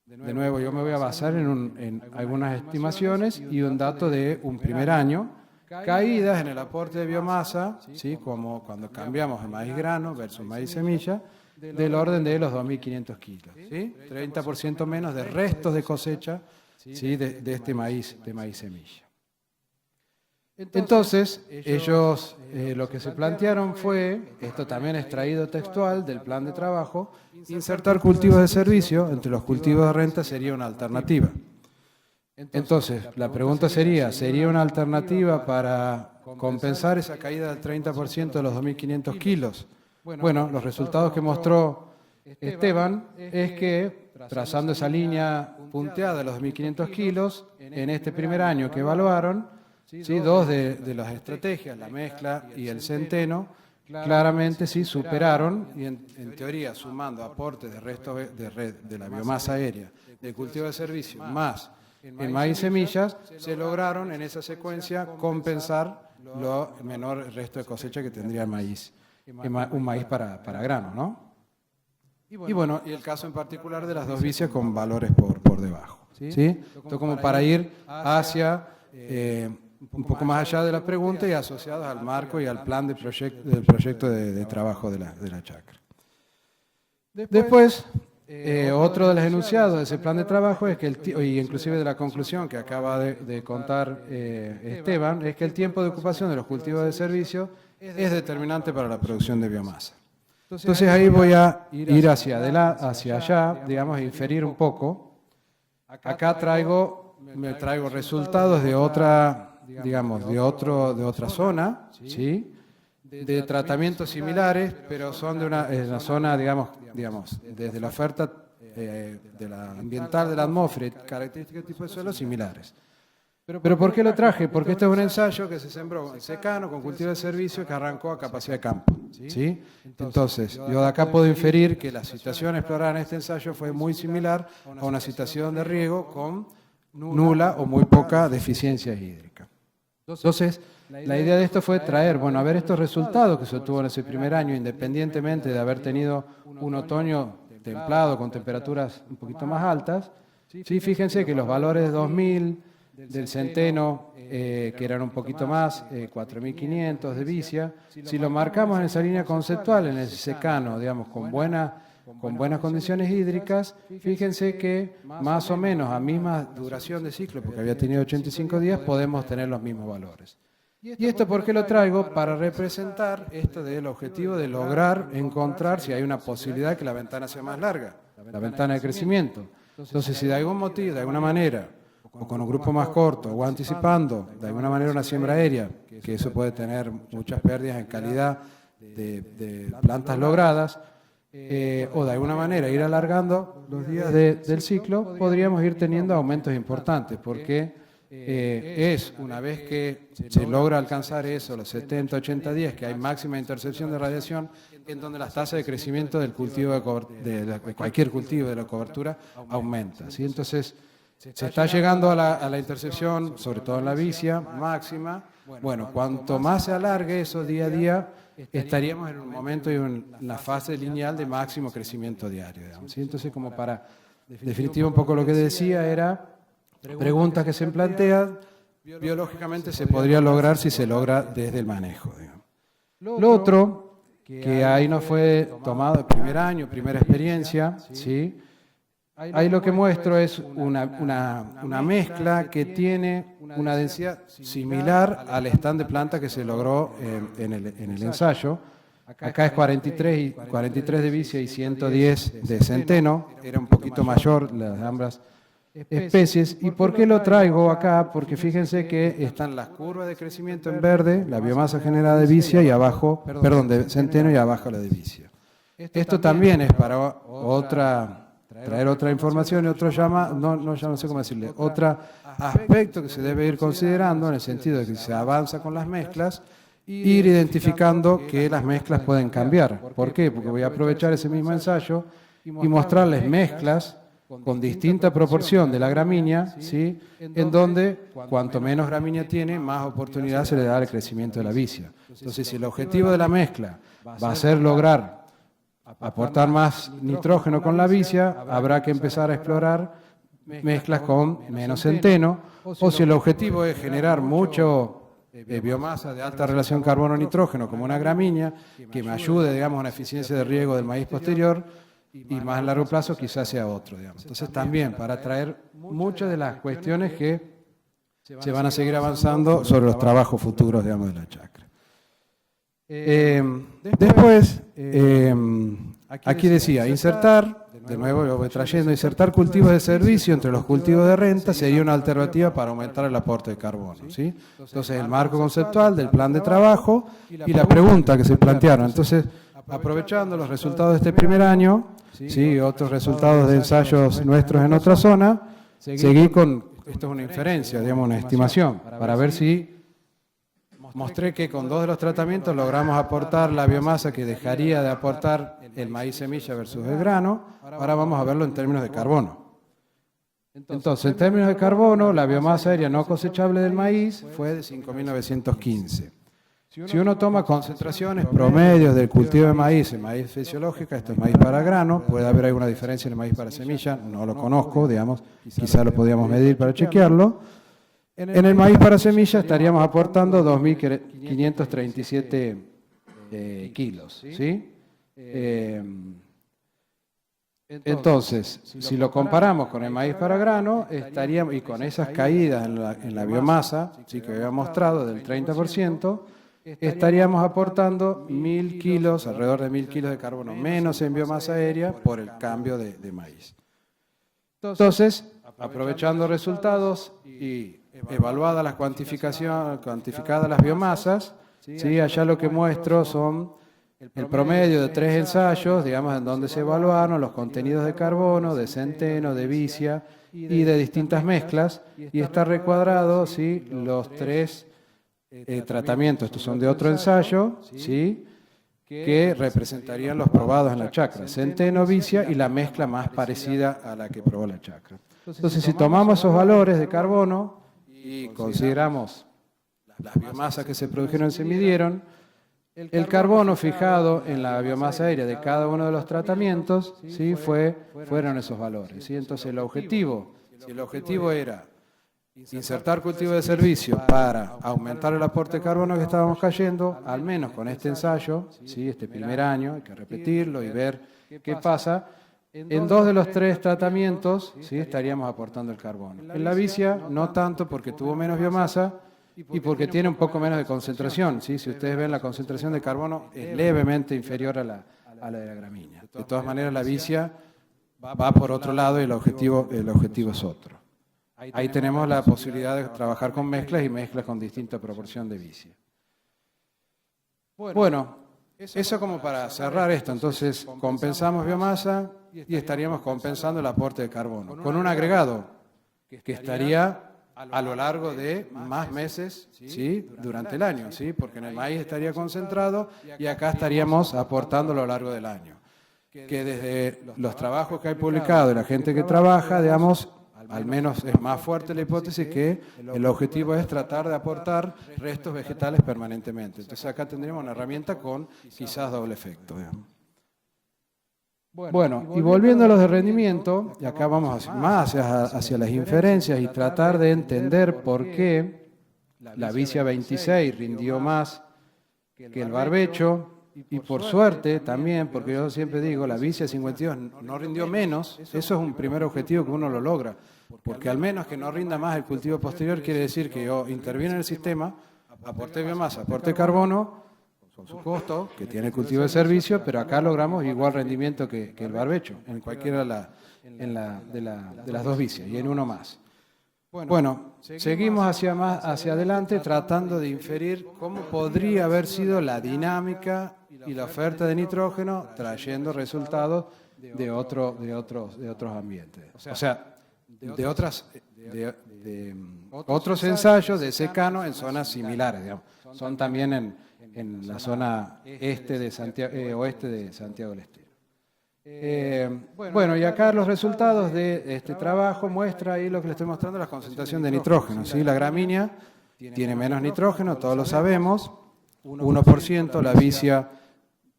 nuevo, yo me voy a basar en algunas estimaciones y un dato de un primer año, caídas en el aporte de biomasa, ¿sí? Como cuando cambiamos el maíz grano versus maíz semilla, del orden de los 2.500 kilos, ¿sí? 30% menos de restos de cosecha, ¿sí? de este maíz, de maíz semilla. Entonces, ellos lo que se plantearon fue, esto también extraído textual del plan de trabajo, insertar cultivos de servicio entre los cultivos de renta sería una alternativa. Entonces, la pregunta ¿sería una alternativa para compensar esa caída del 30% de los 2.500 kilos? Bueno, los resultados que mostró Esteban es que, trazando esa línea punteada de los 2.500 kilos, en este primer año que evaluaron, ¿sí? Dos de las estrategias, la mezcla y el centeno, claramente sí superaron, y en teoría sumando aportes de resto de la biomasa aérea, de cultivo de servicio, más en maíz semillas, se lograron en esa secuencia compensar lo menor resto de cosecha que tendría el maíz, un maíz para grano, ¿no? Y bueno, y el caso en particular de las dos vicias con valores por debajo, ¿sí? Esto como para ir hacia un poco más allá de la pregunta y asociados al marco y al plan del proyecto de trabajo de la chacra. Después, otro de los enunciados de ese plan de trabajo es que, y inclusive de la conclusión que acaba de contar Esteban, es que el tiempo de ocupación de los cultivos de servicio es determinante para la producción de biomasa. Entonces ahí voy a ir hacia allá, digamos, e inferir un poco. Acá traigo me traigo resultados de otra, digamos, de otra zona, ¿sí? De tratamientos similares, pero son de una zona, digamos, desde la oferta de la ambiental de la atmósfera y características de tipo de suelo similares. Pero ¿por qué lo traje? Porque este es un ensayo que se sembró en secano con cultivo de servicio que arrancó a capacidad de campo, ¿sí? Entonces, yo de acá puedo inferir que la situación explorada en este ensayo fue muy similar a una situación de riego con nula o muy poca deficiencia hídrica. Entonces, la idea de esto fue traer, bueno, a ver estos resultados que se obtuvo en ese primer año, independientemente de haber tenido un otoño templado con temperaturas un poquito más altas. Sí, fíjense que los valores de 2000 del centeno, que eran un poquito más, 4.500 de vicia, si lo marcamos en esa línea conceptual, en el secano, digamos, con buenas condiciones hídricas, fíjense que más o menos a misma duración de ciclo, porque había tenido 85 días, podemos tener los mismos valores. ¿Y esto por qué lo traigo? Para representar esto del objetivo de lograr encontrar si hay una posibilidad que la ventana sea más larga, la ventana de crecimiento. Entonces, si de algún motivo, de alguna manera, o con un grupo más corto, o anticipando de alguna manera una siembra aérea, que eso puede tener muchas pérdidas en calidad de plantas logradas, o de alguna manera ir alargando los días del ciclo, podríamos ir teniendo aumentos importantes, porque es una vez que se logra alcanzar eso, los 70, 80 días, que hay máxima intercepción de radiación, en donde las tasas de crecimiento del cultivo de cualquier cultivo de la cobertura aumenta, ¿sí? Entonces, se está llegando a la intercepción, sobre todo en la vicia, máxima. Bueno, cuanto más se alargue eso día a día, estaríamos en un momento y una fase lineal de máximo crecimiento diario, digamos, ¿sí? Entonces, como para definitivo un poco lo que decía era, preguntas que se plantean, biológicamente se podría lograr si se logra desde el manejo, digamos. Lo otro, que ahí no fue tomado el primer año, primera experiencia, ¿sí? Ahí lo que muestro es una mezcla que tiene una densidad similar al stand de planta que se logró en el ensayo. Acá es 43 de vicia y 110 de centeno, era un poquito mayor las ambas especies. ¿Y por qué lo traigo acá? Porque fíjense que están las curvas de crecimiento en verde, la biomasa generada de vicia y abajo, perdón, de centeno y abajo la de vicia. Esto también es para traer otra información y otro ya no sé cómo decirle, otro aspecto que se debe ir considerando en el sentido de que se avanza con las mezclas, ir identificando que las mezclas pueden cambiar. ¿Por qué? Porque voy a aprovechar ese mismo ensayo y mostrarles mezclas con distinta proporción de la gramínea, ¿sí? En donde cuanto menos gramínea tiene, más oportunidad se le da al crecimiento de la vicia. Entonces, si el objetivo de la mezcla va a ser lograr aportar más nitrógeno con la vicia, habrá que empezar a explorar mezclas con menos centeno, o si el objetivo es generar mucho biomasa de alta relación carbono-nitrógeno como una gramínea, que me ayude, digamos, a una eficiencia de riego del maíz posterior, y más a largo plazo quizás sea otro, digamos. Entonces también para traer muchas de las cuestiones que se van a seguir avanzando sobre los trabajos futuros, digamos, de la chacra. Después, aquí decía, insertar, de nuevo lo voy trayendo, insertar cultivos de servicio entre los cultivos de renta sería una alternativa para aumentar el aporte de carbono, ¿sí? Entonces, el marco conceptual del plan de trabajo y la pregunta que se plantearon. Entonces, aprovechando los resultados de este primer año, ¿sí? Otros resultados de ensayos nuestros en otra zona, seguí con, esto es una inferencia, digamos, una estimación, para ver si mostré que con 2 de los tratamientos logramos aportar la biomasa que dejaría de aportar el maíz semilla versus el grano. Ahora vamos a verlo en términos de carbono. Entonces, en términos de carbono, la biomasa aérea no cosechable del maíz fue de 5.915. Si uno toma concentraciones promedios del cultivo de maíz en maíz fisiológica, esto es maíz para grano, puede haber alguna diferencia en el maíz para semilla, no lo conozco, digamos, quizá lo podríamos medir para chequearlo. En el maíz para semilla estaríamos aportando 2.537 kilos, ¿sí? Entonces, si lo comparamos con el maíz para grano, estaríamos, y con esas caídas en la biomasa, sí que había mostrado del 30%, estaríamos aportando 1.000 kilos, alrededor de 1.000 kilos de carbono menos en biomasa aérea por el cambio de maíz. Entonces, aprovechando resultados y evaluadas las cuantificadas las biomasas, ¿sí? Allá lo que muestro son el promedio de 3 ensayos, digamos, en donde se evaluaron los contenidos de carbono, de centeno, de vicia y de distintas mezclas, y está recuadrado, ¿sí? Los 3 tratamientos, estos son de otro ensayo, ¿sí? Que representarían los probados en la chacra, centeno, vicia y la mezcla más parecida a la que probó la chacra. Entonces, si tomamos esos valores de carbono y consideramos las biomasas que se produjeron y se midieron, el carbono fijado en la biomasa aérea de cada uno de los tratamientos, ¿sí? fueron esos valores, ¿sí? Entonces, el objetivo, si el objetivo era insertar cultivo de servicio para aumentar el aporte de carbono que estábamos cayendo, al menos con este ensayo, ¿sí? Este primer año, hay que repetirlo y ver qué pasa. En 2 de los 3 tratamientos, ¿sí? Estaríamos aportando el carbono. En la vicia no tanto porque tuvo menos biomasa y porque tiene un poco menos de concentración, ¿sí? Si ustedes ven, la concentración de carbono es levemente inferior a la de la gramínea. De todas maneras, la vicia va por otro lado y el objetivo es otro. Ahí tenemos la posibilidad de trabajar con mezclas y mezclas con distinta proporción de vicia. Bueno, eso como para cerrar esto. Entonces, compensamos biomasa y estaríamos compensando el aporte de carbono con un agregado que estaría a lo largo de más meses, ¿sí? Durante el año, ¿sí? Porque en el maíz estaría concentrado y acá estaríamos aportando a lo largo del año. Que desde los trabajos que hay publicados y la gente que trabaja, digamos, al menos es más fuerte la hipótesis que el objetivo es tratar de aportar restos vegetales permanentemente. Entonces acá tendríamos una herramienta con quizás doble efecto. Digamos. Bueno, y volviendo a los de rendimiento, y acá vamos más hacia las inferencias y tratar de entender por qué la vicia 26 rindió más que el barbecho, y por suerte también, porque yo siempre digo, la vicia 52 no rindió menos, eso es un primer objetivo que uno lo logra, porque al menos que no rinda más el cultivo posterior quiere decir que yo intervino en el sistema, aporté biomasa, aporté carbono, con su costo, que tiene el cultivo de servicio, pero acá logramos igual rendimiento que el barbecho, en cualquiera de las 2 vicias, y en uno más. Bueno, seguimos hacia adelante tratando de inferir cómo podría haber sido la dinámica y la oferta de nitrógeno trayendo resultados de otros ambientes. O sea, de otros ensayos de secano en zonas similares, digamos. Son también en la zona oeste de Santiago del Estero. Bueno, y acá los resultados de este trabajo muestra ahí lo que les estoy mostrando, la concentración de nitrógeno, ¿sí? La gramínea tiene menos nitrógeno, todos lo sabemos, 1%, la vicia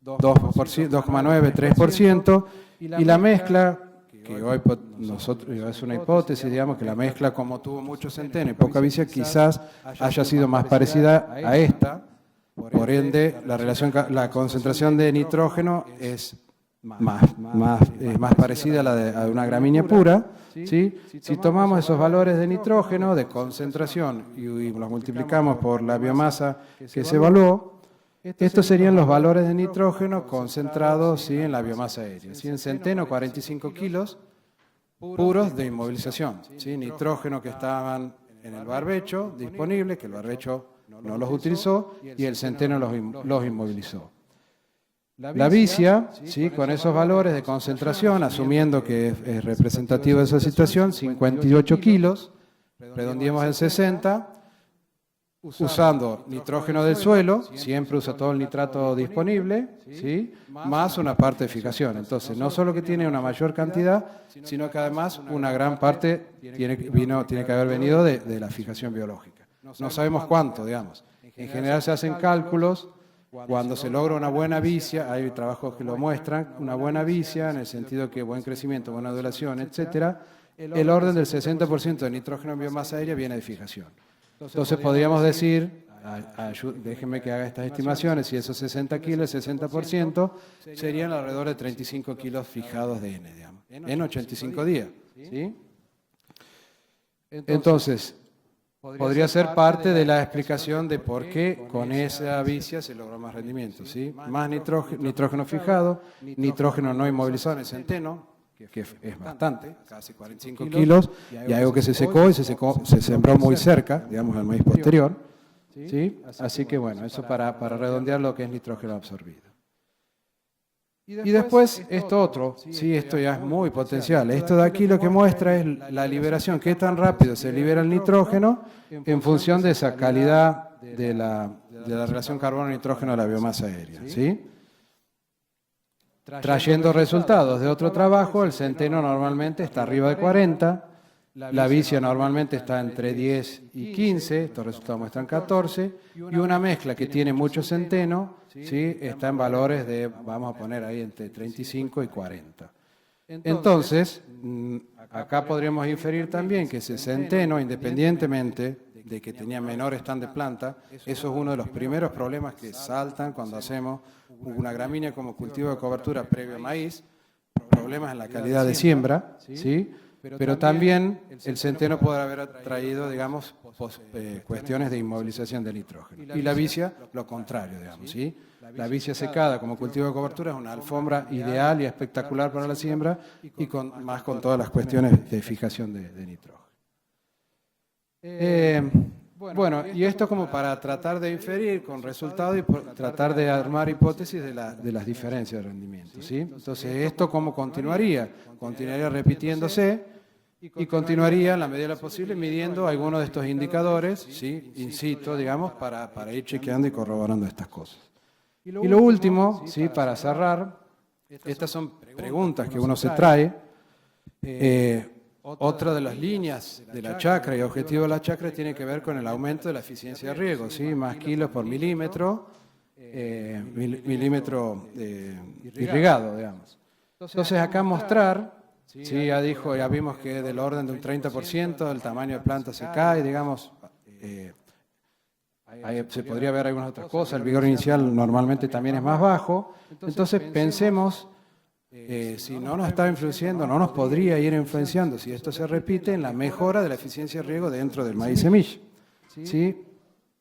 2,9, 3%, y la mezcla, que hoy nosotros es una hipótesis, digamos que la mezcla, como tuvo mucho centeno y poca vicia, quizás haya sido más parecida a esta, por ende la concentración de nitrógeno es más parecida a la de una gramínea pura, ¿sí? Si tomamos esos valores de nitrógeno, de concentración, y los multiplicamos por la biomasa que se evaluó, estos serían los valores de nitrógeno concentrados, ¿sí? En la biomasa aérea. ¿Sí? En centeno, 45 kilos puros de inmovilización, ¿sí? Nitrógeno que estaban en el barbecho disponible, que el barbecho no los utilizó, y el centeno los inmovilizó. La vicia, ¿sí? Con esos valores de concentración, asumiendo que es representativo de esa situación, 58 kilos, redondeemos en 60, usando nitrógeno del suelo, siempre usa todo el nitrato disponible, ¿sí? Más una parte de fijación. Entonces, no solo que tiene una mayor cantidad, sino que además una gran parte tiene que haber venido de la fijación biológica. No sabemos cuánto, digamos. En general se hacen cálculos. Cuando se logra una buena vicia, hay trabajos que lo muestran, una buena vicia en el sentido que buen crecimiento, buena duración, etcétera, el orden del 60% de nitrógeno en biomasa aérea viene de fijación. Entonces podríamos decir, déjenme que haga estas estimaciones, si esos 60 kilos, el 60%, serían alrededor de 35 kilos fijados de N, digamos, en 85 días. ¿Sí? Entonces, podría ser parte de la explicación de por qué con esa vicia se logró más rendimiento, ¿sí? Más nitrógeno fijado, nitrógeno no inmovilizado en el centeno, que es bastante, casi 45 kilos, y algo que se secó y se sembró muy cerca, digamos, al maíz posterior. ¿Sí? Así que bueno, eso para redondear lo que es nitrógeno absorbido. Y después esto otro, sí, esto ya es muy potencial. Esto de aquí lo que muestra es la liberación, qué tan rápido se libera el nitrógeno en función de esa calidad de la relación carbono-nitrógeno de la biomasa aérea. ¿Sí? Trayendo resultados de otro trabajo, el centeno normalmente está arriba de 40, la vicia normalmente está entre 10 y 15, estos resultados muestran 14, y una mezcla que tiene mucho centeno, ¿sí? Está en valores de, vamos a poner ahí, entre 35 y 40. Entonces, acá podríamos inferir también que ese centeno, independientemente de que tenía menor stand de planta, eso es uno de los primeros problemas que saltan cuando hacemos una gramínea como cultivo de cobertura previo a maíz, problemas en la calidad de siembra, ¿sí? Pero también el centeno podrá haber traído, digamos, cuestiones de inmovilización del nitrógeno. Y la vicia, lo contrario, digamos, ¿sí? La vicia secada como cultivo de cobertura es una alfombra ideal y espectacular para la siembra y más con todas las cuestiones de fijación de nitrógeno. Bueno, y esto como para tratar de inferir con resultados y tratar de armar hipótesis de las diferencias de rendimiento, ¿sí? Entonces, ¿esto cómo continuaría? Continuaría repitiéndose y continuaría, en la medida de lo posible, midiendo algunos de estos indicadores, ¿sí? In situ, digamos, para ir chequeando y corroborando estas cosas. Y lo último, ¿sí? Para cerrar, estas son preguntas que uno se trae. Otra de las líneas de la chacra y objetivo de la chacra tiene que ver con el aumento de la eficiencia de riego, ¿sí? Más kilos por milímetro, milímetro irrigado, digamos. Entonces acá mostrar, ¿sí? Ya vimos que del orden de un 30% el tamaño de planta se cae, digamos, ahí se podría ver algunas otras cosas, el vigor inicial normalmente también es más bajo, entonces pensemos si no nos está influenciando, no nos podría ir influenciando, si esto se repite, en la mejora de la eficiencia de riego dentro del maíz semilla. ¿Sí?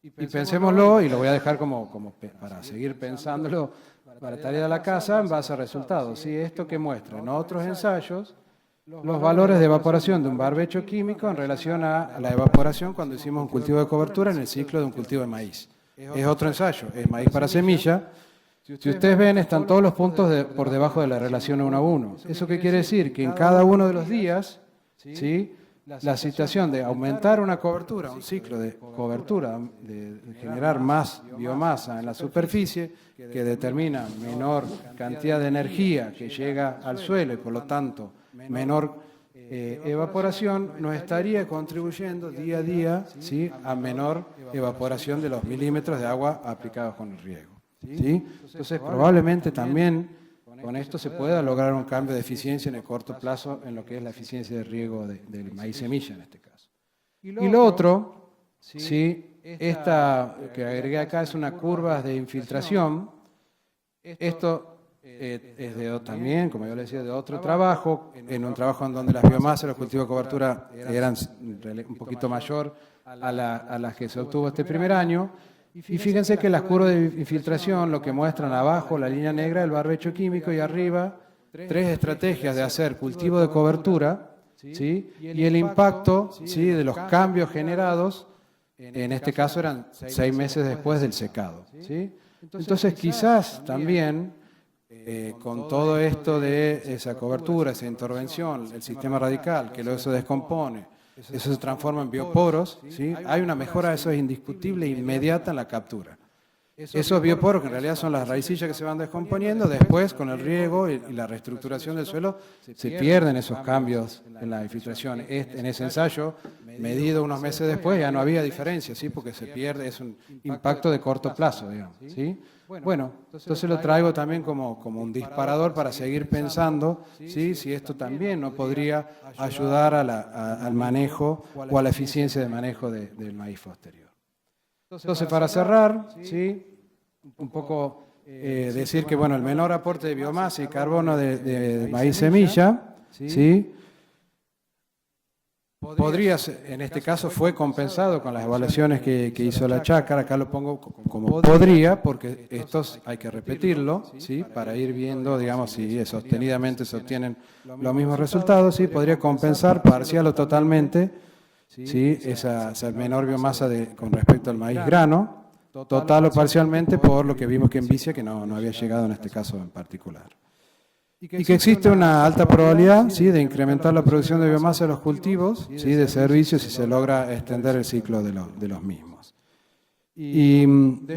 Y pensémoslo, y lo voy a dejar como para seguir pensándolo para tarea de la casa en base a resultados. ¿Sí? Esto que muestra en otros ensayos los valores de evaporación de un barbecho químico en relación a la evaporación cuando hicimos un cultivo de cobertura en el ciclo de un cultivo de maíz. Es otro ensayo, es maíz para semilla. Si ustedes ven, están todos los puntos por debajo de la relación 1 a 1. ¿Eso qué quiere decir? Que en cada uno de los días, ¿sí? La situación de aumentar una cobertura, un ciclo de cobertura, de generar más biomasa en la superficie, que determina menor cantidad de energía que llega al suelo y por lo tanto menor evaporación, nos estaría contribuyendo día a día, ¿sí? A menor evaporación de los milímetros de agua aplicados con el riego. ¿Sí? Entonces, probablemente también con esto se pueda lograr un cambio de eficiencia en el corto plazo en lo que es la eficiencia de riego del maíz semilla en este caso. Y lo otro, ¿sí? Esta que agregué acá es una curva de infiltración. Esto es también, como yo le decía, de otro trabajo, en un trabajo en donde las biomasas, los cultivos de cobertura eran un poquito mayor a las que se obtuvo este primer año. Y fíjense que las curvas de infiltración lo que muestran abajo, la línea negra, el barbecho químico y arriba, 3 estrategias de hacer cultivo de cobertura, ¿sí? Y el impacto, ¿sí? De los cambios generados, en este caso eran 6 meses después del secado, ¿sí? Entonces quizás también con todo esto de esa cobertura, esa intervención, el sistema radical, que luego se descompone, eso se transforma en bioporos, ¿sí? Hay una mejora, eso es indiscutible, inmediata en la captura. Esos bioporos, que en realidad son las raicillas que se van descomponiendo, después con el riego y la reestructuración del suelo, se pierden esos cambios en la infiltración. En ese ensayo, medido unos meses después, ya no había diferencia, ¿sí? Porque se pierde, es un impacto de corto plazo, digamos, ¿sí? Bueno, entonces lo traigo también como un disparador para seguir pensando, ¿sí? Si esto también no podría ayudar al manejo o a la eficiencia de manejo del maíz posterior. Entonces, para cerrar, ¿sí? Un poco decir que bueno, el menor aporte de biomasa y carbono de maíz semilla, ¿sí? podría ser, en este caso fue compensado con las evaluaciones que hizo la chácara. Acá lo pongo como podría, porque estos hay que repetirlo, ¿sí? Para ir viendo, digamos, si sostenidamente se obtienen los mismos resultados, ¿sí? Podría compensar parcial o totalmente, ¿sí? Esa menor biomasa con respecto al maíz grano, total o parcialmente, por lo que vimos que en Vicia que no había llegado en este caso en particular. Y que existe una alta probabilidad, ¿sí? De incrementar la producción de biomasa de los cultivos, ¿sí? De servicios, si se logra extender el ciclo de los mismos. Y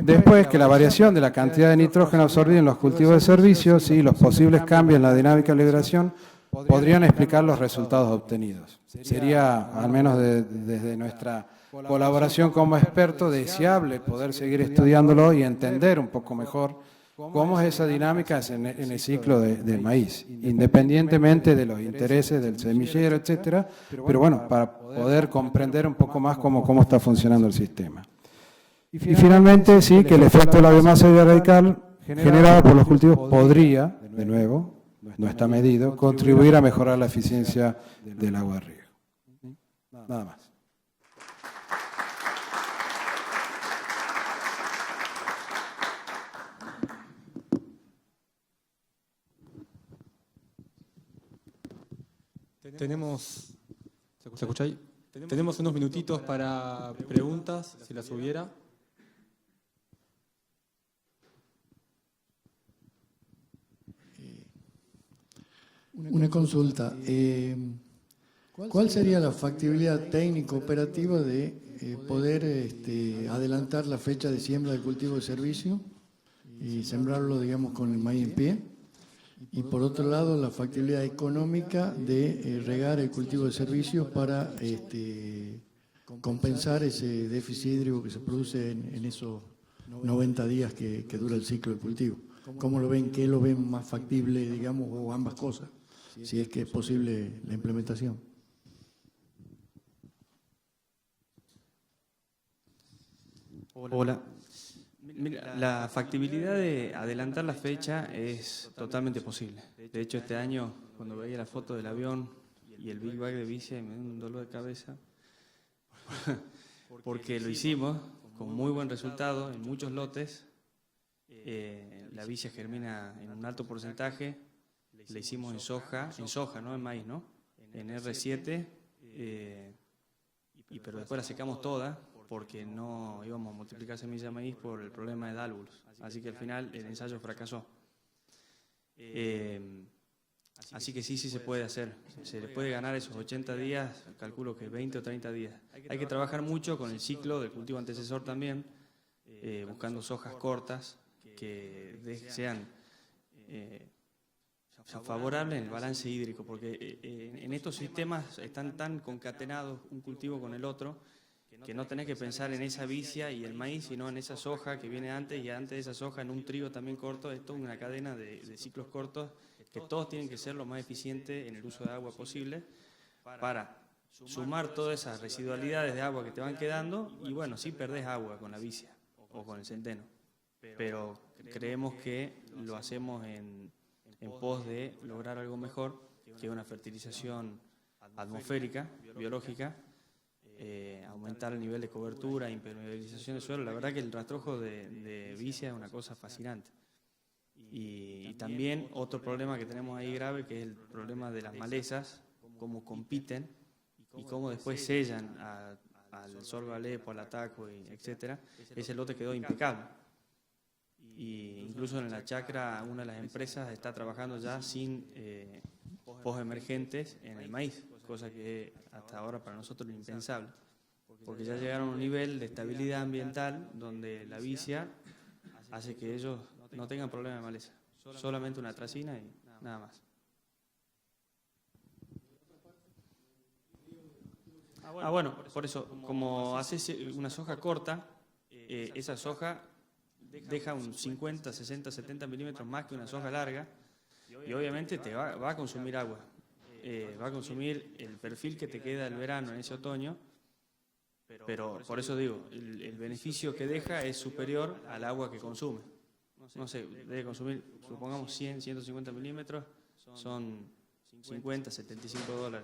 después que la variación de la cantidad de nitrógeno absorbido en los cultivos de servicios, ¿sí? Los posibles cambios en la dinámica de liberación podrían explicar los resultados obtenidos. Sería, al menos desde nuestra colaboración como experto, deseable poder seguir estudiándolo y entender un poco mejor cómo es esa dinámica en el ciclo del maíz, independientemente de los intereses del semillero, etcétera, pero bueno, para poder comprender un poco más cómo está funcionando el sistema. Y finalmente, sí, que el efecto de la biomasa radical generada por los cultivos podría, de nuevo, no está medido, contribuir a mejorar la eficiencia del agua de riego. Nada más. Tenemos, ¿se escucha ahí? Tenemos unos minutitos para preguntas, si las hubiera. Una consulta. ¿Cuál sería la factibilidad técnico-operativa de poder adelantar la fecha de siembra del cultivo de servicio y sembrarlo, digamos, con el maíz en pie? Y por otro lado, la factibilidad económica de regar el cultivo de servicio para compensar ese déficit hídrico que se produce en esos 90 días que dura el ciclo del cultivo. ¿Cómo lo ven? ¿Qué lo ven más factible, digamos, o ambas cosas? Si es que es posible la implementación. Hola. Mira, la factibilidad de adelantar la fecha es totalmente posible. De hecho, este año, cuando veía la foto del avión y el Big Bag de Vicia, me dio un dolor de cabeza, porque lo hicimos con muy buen resultado en muchos lotes. La Vicia germina en un alto porcentaje. Le hicimos en soja, no en maíz, ¿no? En R7, pero después la secamos toda, porque no íbamos a multiplicar semillas de maíz por el problema de dálvulos. Así que al final el ensayo fracasó. Así que sí se puede hacer. Se le puede ganar esos 80 días, calculo que 20 o 30 días. Hay que trabajar mucho con el ciclo del cultivo antecesor también, buscando sojas cortas que sean favorables en el balance hídrico, porque en estos sistemas están tan concatenados un cultivo con el otro, que no tenés que pensar en esa vicia y el maíz, sino en esa soja que viene antes, y antes de esa soja en un trigo también corto. Esto es una cadena de ciclos cortos que todos tienen que ser lo más eficientes en el uso de agua posible para sumar todas esas residualidades de agua que te van quedando, y bueno, sí perdés agua con la vicia o con el centeno, pero creemos que lo hacemos en pos de lograr algo mejor, que una fertilización atmosférica, biológica, aumentar el nivel de cobertura, impermeabilización del suelo. La verdad que el rastrojo de vicia es una cosa fascinante. Y también otro problema que tenemos ahí grave, que es el problema de las malezas, cómo compiten y cómo después sellan al sorgo Alepo, al Ataco, etcétera. Ese lote quedó impecable. Y incluso en la chacra, una de las empresas está trabajando ya sin postemergentes en el maíz, cosa que hasta ahora para nosotros es impensable, porque ya llegaron a un nivel de estabilidad ambiental donde la vicia hace que ellos no tengan problema de maleza, solamente una tracina y nada más. Bueno, por eso, como haces una soja corta, esa soja deja un 50, 60, 70 milímetros más que una soja larga, y obviamente te va a consumir agua. Va a consumir el perfil que te queda del verano en ese otoño, pero por eso digo, el beneficio que deja es superior al agua que consume. No sé, debe consumir, supongamos 100, 150 milímetros, son 50, $75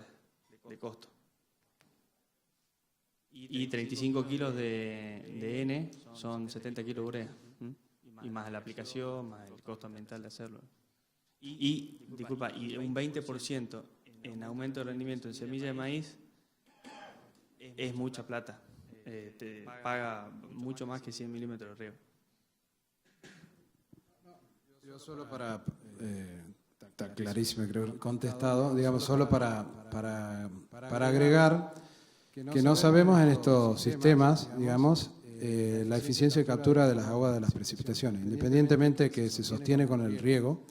de costo. y 35 kilos de N son 70 kilos de urea. Y más la aplicación, más el costo ambiental de hacerlo. Y un 20% en aumento de rendimiento en semilla de maíz es mucha plata. Te paga mucho más que 100 milímetros de riego. Yo solo para, está clarísimo, creo, contestado, digamos, solo para agregar que no sabemos en estos sistemas, digamos, la eficiencia de captura de las aguas de las precipitaciones, independientemente que se sostiene con el riego,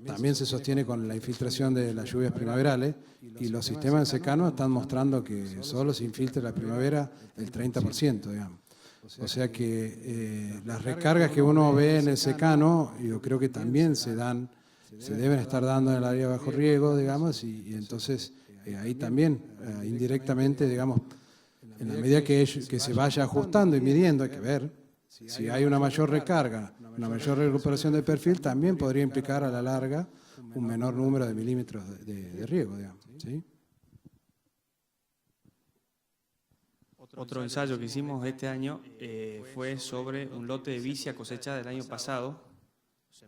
también se sostiene con la infiltración de las lluvias primaverales, y los sistemas de secano están mostrando que solo se infiltra la primavera el 30%, digamos. O sea que las recargas que uno ve en el secano, yo creo que también se deben estar dando en el área de bajo riego, digamos, y entonces ahí también, indirectamente, digamos, en la medida que se vaya ajustando y midiendo, hay que ver si hay una mayor recarga, una mayor recuperación del perfil, también podría implicar a la larga un menor número de milímetros de riego, digamos, ¿sí? Otro ensayo que hicimos este año fue sobre un lote de vicia cosechada del año pasado.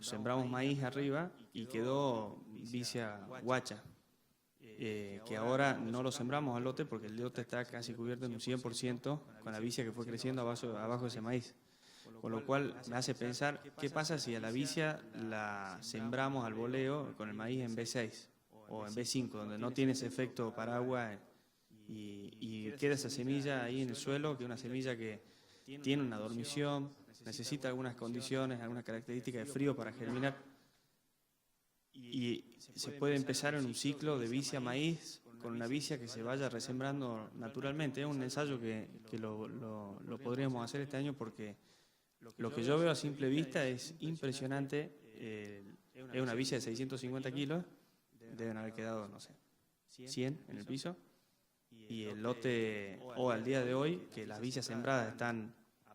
Sembramos maíz arriba y quedó vicia guacha, que ahora no lo sembramos al lote porque el lote está casi cubierto en un 100% con la vicia que fue creciendo abajo de ese maíz. Con lo cual me hace pensar, ¿qué pasa si a la vicia la sembramos al voleo con el maíz en B6 o en B5, donde no tiene ese efecto paraguas y queda esa semilla ahí en el suelo, que es una semilla que tiene una dormición, necesita algunas condiciones, algunas características de frío para germinar, y se puede empezar en un ciclo de vicia maíz con una vicia que se vaya resembrando naturalmente? Es un ensayo que lo podríamos hacer este año, porque lo que yo veo a simple vista es impresionante. Es una vicia de 650 kilos, deben haber quedado, no sé, 100 en el piso. Y el lote, o al día de hoy, que las vicias sembradas están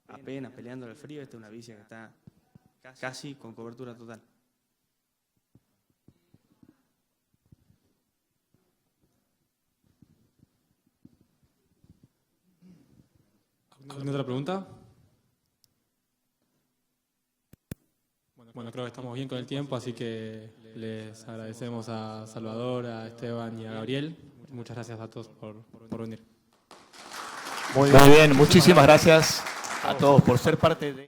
apenas peleando el frío, esta es una vicia que está casi con cobertura total. ¿Alguna otra pregunta? Bueno, creo que estamos bien con el tiempo, así que les agradecemos a Salvador, a Esteban y a Gabriel. Muchas gracias a todos por venir. Muy bien, muchísimas gracias a todos por ser parte de...